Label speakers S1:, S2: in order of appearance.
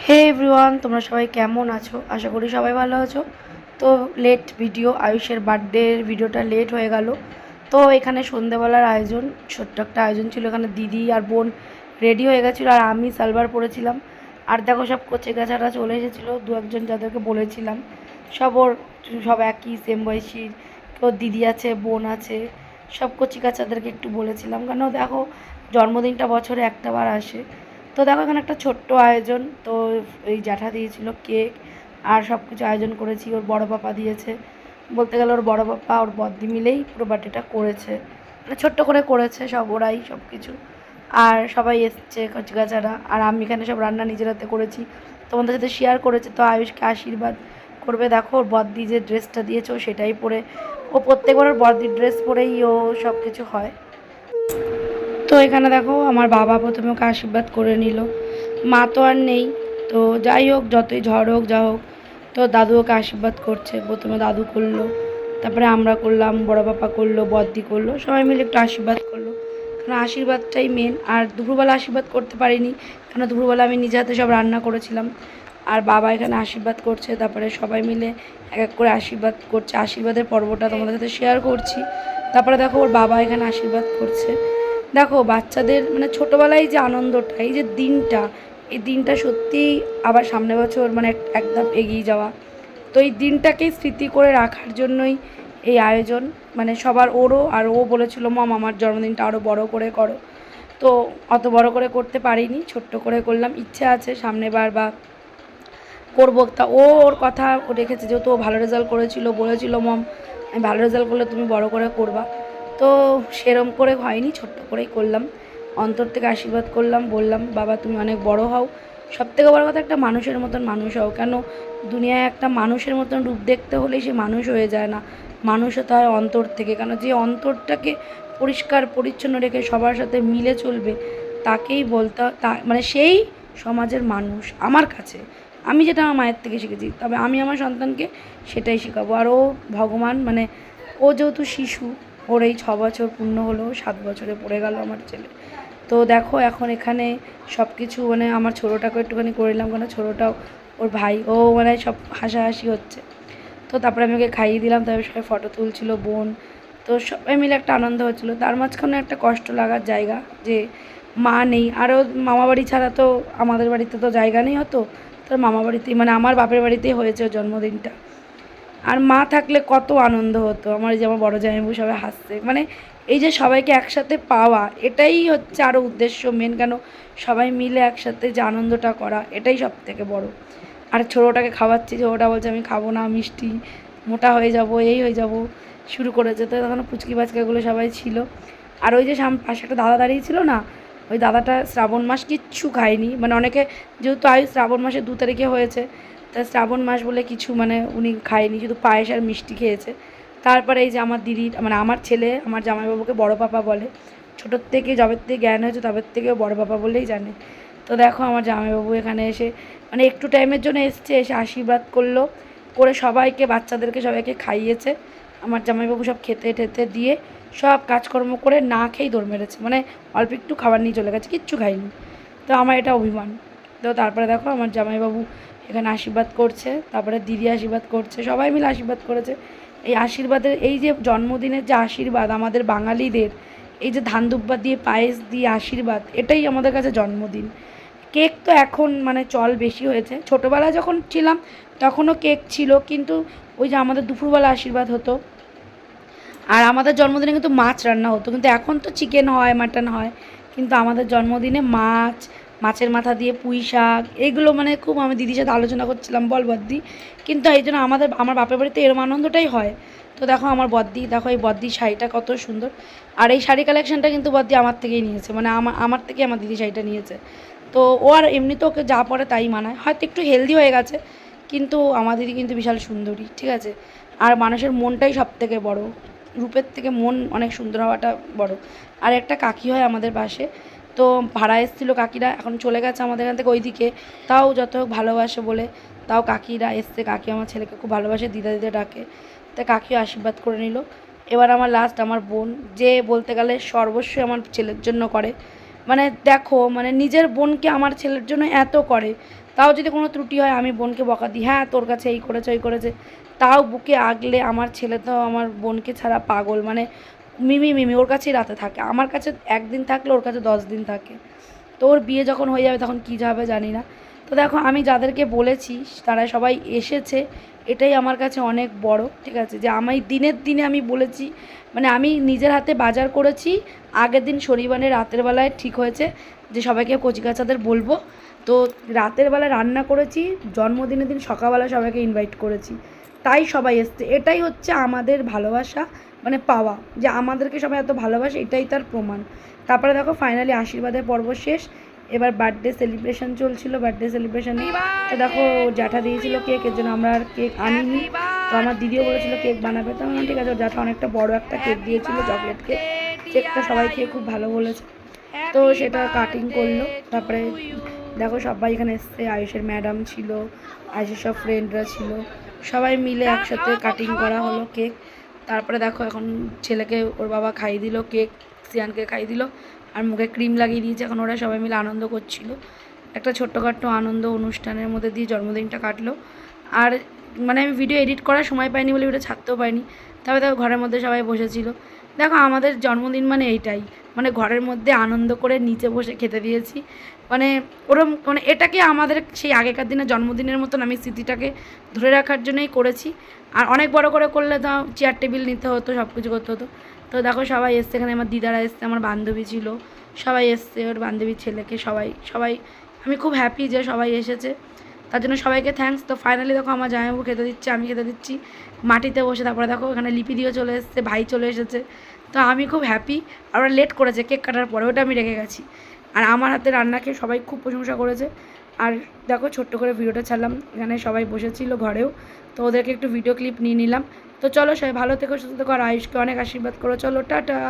S1: হে everyone, তোমরা সবাই কেমন আছো? আশা করি সবাই ভালো আছো। তো লেট ভিডিও, আয়ুষের বার্থডের ভিডিওটা লেট হয়ে গেল। তো এখানে সন্ধেবেলার আয়োজন, ছোট্ট একটা আয়োজন ছিল। এখানে দিদি আর বোন রেডি হয়ে গেছিলো, আর আমি সালবার পরেছিলাম। আর দেখো সব কচি কাচারা চলে এসেছিলো, দু একজন যাদেরকে বলেছিলাম সব একই সেম বয়সী। কেউ দিদি আছে, বোন আছে, সব কচি কাচাদেরকে একটু বলেছিলাম, কেন দেখো জন্মদিনটা বছরে একটা বার আসে। তো দেখো এখানে একটা ছোট্ট আয়োজন। তো এই জ্যাঠা দিয়েছিল কেক আর সব কিছু আয়োজন করেছি। ওর বড় পাপা দিয়েছে, বলতে গেলে ওর বড় পাপা ওর বদ্দি মিলেই পুরো বার্থডেটা করেছে, মানে ছোট্ট করে করেছে সব, ওরাই সব কিছু। আর সবাই এসছে কচিকাচারা, আর আমি এখানে সব রান্না নিজের হাতে করেছি, তোমাদের সাথে শেয়ার করেছে। তো আয়ুষকে আশীর্বাদ করবে। দেখো ওর বদ্দি যে ড্রেসটা দিয়েছে ও সেটাই পরে, ও প্রত্যেকবার ওর বদ্দির ড্রেস পরেই ও সব কিছু হয়। তো এখানে দেখো আমার বাবা প্রথমে ওকে আশীর্বাদ করে নিল, মা তো আর নেই। তো যাই হোক, যতই ঝড় হোক যা হোক, তো দাদু ওকে আশীর্বাদ করছে। প্রথমে দাদু করলো, তারপরে আমরা করলাম, বড় পাপা করলো, বদ্দি করলো, সবাই মিলে একটু আশীর্বাদ করলো। কারণ আশীর্বাদটাই মেন। আর দুপুরবেলা আশীর্বাদ করতে পারিনি, কারণ দুপুরবেলা আমি নিজে হাতে সব রান্না করেছিলাম। আর বাবা এখানে আশীর্বাদ করছে, তারপরে সবাই মিলে এক এক করে আশীর্বাদ করছে। আশীর্বাদের পর্বটা তোমাদের সাথে শেয়ার করছি। তারপরে দেখো ওর বাবা এখানে আশীর্বাদ করছে। দেখো বাচ্চাদের মানে ছোটোবেলায় যে আনন্দটা, এই যে দিনটা, এই দিনটা সত্যিই আবার সামনে বছর মানে এক ধাপ এগিয়ে যাওয়া। তো এই দিনটাকেই স্মৃতি করে রাখার জন্যই এই আয়োজন, মানে সবার। ওরও, আর ও বলেছিল মম আমার জন্মদিনটা আরও বড় করে করো। তো অত বড় করে করতে পারিনি, ছোট্ট করে করলাম। ইচ্ছে আছে সামনে বার বা করবো। তা ওর কথা ও রেখেছে, যেহেতু ও ভালো রেজাল্ট করেছিল, বলেছিল মম আমি ভালো রেজাল্ট করলে তুমি বড় করে করবা। তো সেরম করে হয়নি, ছোট্ট করেই করলাম। অন্তর থেকে আশীর্বাদ করলাম, বললাম বাবা তুমি অনেক বড় হও, সবথেকে বড় কথা একটা মানুষের মতন মানুষ হও। কেন দুনিয়ায় একটা মানুষের মতন রূপ দেখতে হলেই সে মানুষ হয়ে যায় না, মানুষ হতে হয় অন্তর থেকে। কেন যে অন্তরটাকে পরিষ্কার পরিচ্ছন্ন রেখে সবার সাথে মিলে চলবে, তাকেই বলতে মানে সেই সমাজের মানুষ আমার কাছে। আমি যেটা আমার মায়ের থেকে শিখেছি, তবে আমি আমার সন্তানকে সেটাই শেখাবো। আর ও ভগবান, মানে ও যেহেতু শিশু, ওর এই 6 বছর পূর্ণ হলো, 7 বছরে পড়ে গেল আমার ছেলে। তো দেখো এখন এখানে সব কিছু মানে আমার ছোটোটাকে একটুখানি করে নিলাম, কেন ছোটোটাও ওর ভাই, ও মানে সব হাসাহাসি হচ্ছে। তো তারপরে আমি ওকে খাইয়ে দিলাম, তারপরে সবাই ফটো তুলছিল, বোন। তো সবাই মিলে একটা আনন্দ হচ্ছিলো। তার মাঝখানে একটা কষ্ট লাগার জায়গা, যে মা নেই। আরও মামা বাড়ি ছাড়া তো আমাদের বাড়িতে তো জায়গা নেই হতো। তো মামা বাড়িতেই, মানে আমার বাপের বাড়িতেই হয়েছে জন্মদিনটা। আর মা থাকলে কত আনন্দ হতো। আমার এই যে আমার বড় জামাইবাবু সবাই হাসছে, মানে এই যে সবাইকে একসাথে পাওয়া, এটাই হচ্ছে আরও উদ্দেশ্য মেন। কেন সবাই মিলে একসাথে যে আনন্দটা করা, এটাই সব থেকে বড়। আর ছোটোটাকে খাওয়াচ্ছি, ছোটোটা বলছে আমি খাবো না মিষ্টি, মোটা হয়ে যাব, এই হয়ে যাব শুরু করেছে। তো তখন পুচকি বাচ্চাগুলো সবাই ছিল। আর ওই যে পাশে একটা দাদা দাঁড়িয়ে ছিল না, ওই দাদাটা শ্রাবণ মাস কিচ্ছু খায়নি। মানে অনেকে, যেহেতু শ্রাবণ মাসে 2 তারিখে হয়েছে, তা শ্রাবণ মাস বলে কিছু মানে উনি খায়নি, শুধু পায়েস আর মিষ্টি খেয়েছে। তারপরে এই যে আমার দিদির, মানে আমার ছেলে আমার জামাইবাবুকে বড় পাপা বলে। ছোটোর থেকে যবের থেকে জ্ঞান হয়েছে তবের থেকে বড় পাপা বলেই জানে। তো দেখো আমার জামাইবাবু এখানে এসে মানে একটু টাইমের জন্য এসছে, এসে আশীর্বাদ করলো, করে সবাইকে, বাচ্চাদেরকে সবাইকে খাইয়েছে। আমার জামাইবাবু সব খেতে টেতে দিয়ে সব কাজকর্ম করে না খেয়েই দৌড় মেরেছে, মানে অল্প একটু খাবার নিয়ে চলে গেছে, কিচ্ছু খাইনি। তো আমার এটা অভিমান। তো তারপরে দেখো আমার জামাইবাবু এখানে আশীর্বাদ করছে, তারপরে দিদি আশীর্বাদ করছে, সবাই মিলে আশীর্বাদ করেছে। এই আশীর্বাদের, এই যে জন্মদিনের যে আশীর্বাদ আমাদের বাঙালিদের, এই যে ধান দুব্বা দিয়ে পায়েস দিয়ে আশীর্বাদ, এটাই আমাদের কাছে জন্মদিন। কেক তো এখন মানে চল বেশি হয়েছে, ছোটোবেলায় যখন ছিলাম তখনও কেক ছিল, কিন্তু ওই যে আমাদের দুপুরবেলা আশীর্বাদ হতো। আর আমাদের জন্মদিনে কিন্তু মাছ রান্না হতো, কিন্তু এখন তো চিকেন হয়, মাটন হয়, কিন্তু আমাদের জন্মদিনে মাছ, মাছের মাথা দিয়ে পুঁই শাক, এগুলো মানে খুব আমি দিদির সাথে আলোচনা করছিলাম, বল বদ্দি, কিন্তু এই জন্য আমার বাপের বাড়িতে এরম আনন্দটাই হয়। তো দেখো আমার বদ্দি, দেখো এই বদ্দির শাড়িটা কত সুন্দর। আর এই শাড়ি কালেকশানটা কিন্তু বদ্দি আমার থেকেই নিয়েছে, মানে আমার থেকে আমার দিদি শাড়িটা নিয়েছে। তো ও আর এমনিতে ওকে যা পরে তাই মানায়, হয়তো একটু হেলদি হয়ে গেছে, কিন্তু আমার দিদি কিন্তু বিশাল সুন্দরী, ঠিক আছে। আর মানুষের মনটাই সব থেকে বড়, রূপের থেকে মন অনেক সুন্দর হওয়াটা বড়। আর একটা কাকি হয় আমাদের পাশে, তো ভাড়া এসেছিলো কাকিরা, এখন চলে গেছে আমাদের এখান থেকে ওইদিকে। তাও যত হোক ভালোবাসে বলে, তাও কাকিরা এসছে। কাকি আমার ছেলেকে খুব ভালোবাসে, দিদা দিদা ডাকে। তাই কাকিও আশীর্বাদ করে নিল। এবার আমার লাস্ট আমার বোন, যে বলতে গেলে সর্বস্বই আমার ছেলের জন্য করে, মানে দেখো মানে নিজের বোনকে আমার ছেলের জন্য এত করে, তাও যদি কোনো ত্রুটি হয় আমি বোনকে বকা দিই, হ্যাঁ তোর কাছে এই করেছে ওই করেছে, তাও বুকে আগলে আমার ছেলে তো আমার বোনকে ছাড়া পাগল, মানে মিমি মিমি ওর কাছেই রাতে থাকে, আমার কাছে একদিন থাকলে ওর কাছে 10 দিন থাকে। তো ওর বিয়ে যখন হয়ে যাবে তখন কী যাবে জানি না। তো দেখো আমি যাদেরকে বলেছি তারা সবাই এসেছে, এটাই আমার কাছে অনেক বড়, ঠিক আছে, যে আমি দিনের দিনে আমি বলেছি, মানে আমি নিজের হাতে বাজার করেছি, আগের দিন শনিবারে রাতের বেলায় ঠিক হয়েছে যে সবাইকে কচিকাচাদের বলবো, তো রাতের বেলা রান্না করেছি, জন্মদিনের দিন সকালবেলা সবাইকে ইনভাইট করেছি, তাই সবাই এসছে, এটাই হচ্ছে আমাদের ভালোবাসা, মানে পাওয়া, যে আমাদেরকে সবাই এত ভালোবাসে এটাই তার প্রমাণ। তারপরে দেখো ফাইনালি আশীর্বাদের পর্ব শেষ, এবার বার্থডে সেলিব্রেশন চলছিল, বার্থডে সেলিব্রেশনে তো দেখো জ্যাঠা দিয়েছিল কেক, এর জন্য আমরা আর কেক আনিনি, তো আমার দিদিও বলেছিল কেক বানাবে, তো আমি ঠিক আছে, জ্যাঠা অনেকটা বড় একটা কেক দিয়েছিল, চকলেট কেক, কেকটা সবাই খেয়ে খুব ভালো বলেছে, তো সেটা কাটিং করলো। তারপরে দেখো সবাই এখানে এসছে, আয়ুষের ম্যাডাম ছিল, আয়ুষের সব ফ্রেন্ডরা ছিল, সবাই মিলে একসাথে কাটিং করা হলো কেক। তারপরে দেখো এখন ছেলেকে ওর বাবা খাইয়ে দিল কেক, সিয়ানকে খাইয়ে দিল, আর মুখে ক্রিম লাগিয়ে দিয়েছে, এখন ওরা সবাই মিলে আনন্দ করছিল, একটা ছোট্টখাট্টো আনন্দ অনুষ্ঠানের মধ্যে দিয়ে জন্মদিনটা কাটলো। আর মানে আমি ভিডিও এডিট করার সময় পাইনি বলে ভিডিও ছাড়তেও পাইনি, তবে দেখো ঘরের মধ্যে সবাই বসেছিল, দেখো আমাদের জন্মদিন মানে এইটাই, মানে ঘরের মধ্যে আনন্দ করে নিচে বসে খেতে দিয়েছি, মানে ওরম মানে এটাকে আমাদের সেই আগেকার দিনের জন্মদিনের মতন আমি স্মৃতিটাকে ধরে রাখার জন্যই করেছি। আর অনেক বড় করে করলে তো চেয়ার টেবিল নিতে হতো, সব কিছু করতে হতো। তো দেখো সবাই এসছে, এখানে আমার দিদারা এসছে, আমার বান্ধবী ছিল, সবাই এসছে, ওর বান্ধবীর ছেলেকে সবাই সবাই আমি খুব হ্যাপি যে সবাই এসেছে, তার জন্য সবাইকে থ্যাঙ্কস। তো ফাইনালি দেখো আমার জামাইবাবু খেতে দিচ্ছে, আমি খেতে দিচ্ছি মাটিতে বসে, তারপরে দেখো এখানে লিপি দিয়েও চলে এসেছে, ভাই চলে এসেছে, তো আমি খুব হ্যাপি। আর ওরা লেট করেছে কেক কাটার পরে, ওটা আমি রেখে গেছি, আর আমার হাতে রান্নাকে সবাই খুব প্রশংসা করেছে। আর দেখো ছোট্ট করে ভিডিওটা ছাড়লাম, এখানে সবাই বসেছিল ঘরেও, তো ওদেরকে একটু ভিডিও ক্লিপ নিয়ে নিলাম। তো চলো সবাই ভালো থেকো, সুস্থ থেকো, আর আয়ুষকে অনেক আশীর্বাদ করো, চলো টাটা।